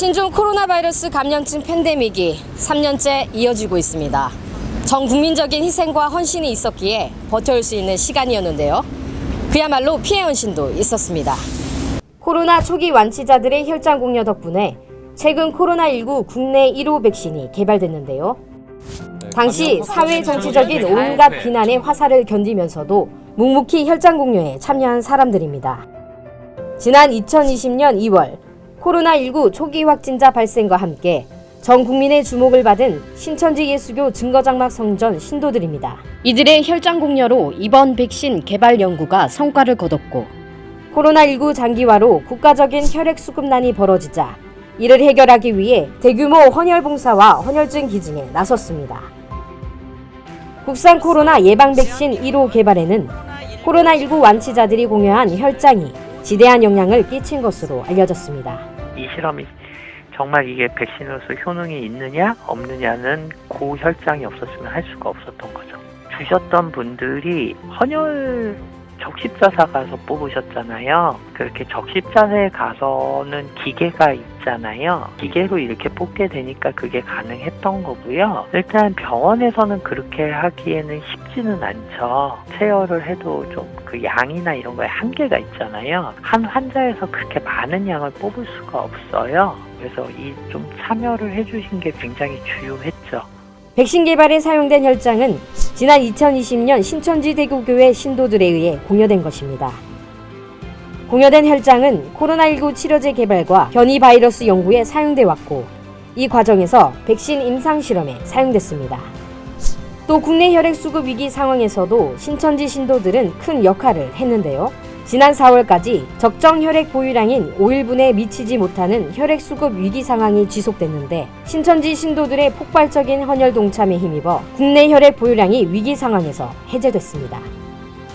신종 코로나 바이러스 감염증 팬데믹이 3년째 이어지고 있습니다. 전 국민적인 희생과 헌신이 있었기에 버텨올 수 있는 시간이었는데요. 그야말로 피해 헌신도 있었습니다. 코로나 초기 완치자들의 혈장 공여 덕분에 최근 코로나19 국내 1호 백신이 개발됐는데요. 당시 사회 정치적인 온갖 비난의 화살을 견디면서도 묵묵히 혈장 공여에 참여한 사람들입니다. 지난 2020년 2월 코로나19 초기 확진자 발생과 함께 전 국민의 주목을 받은 신천지 예수교 증거장막 성전 신도들입니다. 이들의 혈장 공여로 이번 백신 개발 연구가 성과를 거뒀고 코로나19 장기화로 국가적인 혈액 수급난이 벌어지자 이를 해결하기 위해 대규모 헌혈 봉사와 헌혈증 기증에 나섰습니다. 국산 코로나 예방 백신 1호 개발에는 코로나19 완치자들이 공여한 혈장이 지대한 영향을 끼친 것으로 알려졌습니다. 이 실험이 정말 이게 백신으로서 효능이 있느냐 없느냐는 고혈장이 없었으면 할 수가 없었던 거죠. 주셨던 분들이 헌혈 적십자사 가서 뽑으셨잖아요. 그렇게 적십자사에 가서는 기계가 있잖아요. 기계로 이렇게 뽑게 되니까 그게 가능했던 거고요. 일단 병원에서는 그렇게 하기에는 쉽지는 않죠. 체열을 해도 좀 그 양이나 이런 거에 한계가 있잖아요. 한 환자에서 그렇게 많은 양을 뽑을 수가 없어요. 그래서 이 좀 참여를 해주신 게 굉장히 주요했죠. 백신 개발에 사용된 혈장은 지난 2020년 신천지 대구교회 신도들에 의해 공여된 것입니다. 공여된 혈장은 코로나19 치료제 개발과 변이 바이러스 연구에 사용돼 왔고 이 과정에서 백신 임상 실험에 사용됐습니다. 또 국내 혈액 수급 위기 상황에서도 신천지 신도들은 큰 역할을 했는데요. 지난 4월까지 적정 혈액 보유량인 5일분에 미치지 못하는 혈액 수급 위기 상황이 지속됐는데 신천지 신도들의 폭발적인 헌혈 동참에 힘입어 국내 혈액 보유량이 위기 상황에서 해제됐습니다.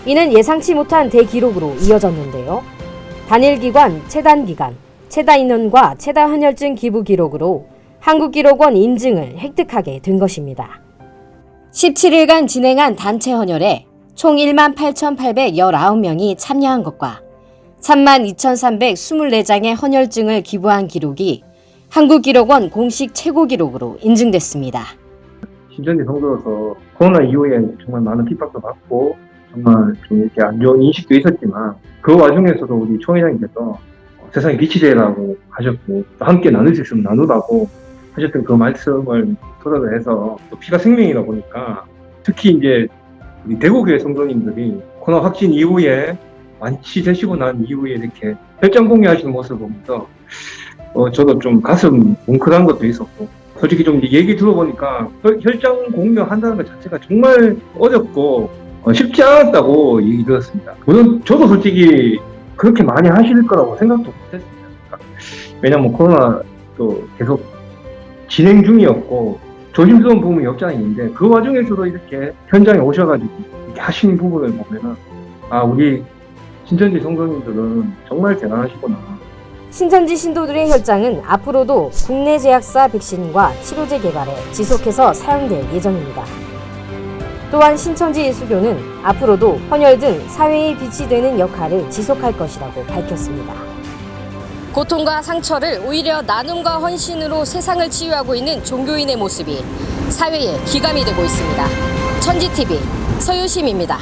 이는 예상치 못한 대기록으로 이어졌는데요. 단일기관, 체단기간, 체다인원과 체다헌혈증 기부 기록으로 한국기록원 인증을 획득하게 된 것입니다. 17일간 진행한 단체 헌혈에 총 18,819명이 참여한 것과 32,324장의 헌혈증을 기부한 기록이 한국기록원 공식 최고 기록으로 인증됐습니다. 신천지 성도로서 코로나 이후에 정말 많은 핍박도 받고 정말 좀 이렇게 안 좋은 인식도 있었지만 그 와중에서도 우리 총회장님께서 세상에 빛이 되라고 하셨고 함께 나눌 수 있으면 나누라고 하셨던 그 말씀을 토대로 해서 또 피가 생명이다 보니까 특히 이제 우리 대구교회 성도님들이 코로나 확진 이후에 완치되시고 난 이후에 이렇게 혈장 공유하시는 모습을 보면서 저도 좀 가슴 뭉클한 것도 있었고 솔직히 좀 얘기 들어보니까 혈장 공유한다는 것 자체가 정말 어렵고 쉽지 않았다고 얘기 들었습니다. 물론 저도 솔직히 그렇게 많이 하실 거라고 생각도 못했습니다. 왜냐면 코로나도 계속 진행 중이었고 조심스러운 부분이 없지 않아 있는데 그 와중에서도 이렇게 현장에 오셔가지고 이렇게 하시는 부분을 보면은 아 우리 신천지 성도님들은 정말 대단하시구나. 신천지 신도들의 혈장은 앞으로도 국내 제약사 백신과 치료제 개발에 지속해서 사용될 예정입니다. 또한 신천지 예수교는 앞으로도 헌혈 등 사회에 빛이 되는 역할을 지속할 것이라고 밝혔습니다. 고통과 상처를 오히려 나눔과 헌신으로 세상을 치유하고 있는 종교인의 모습이 사회에 기감이 되고 있습니다. 천지TV 서유심입니다.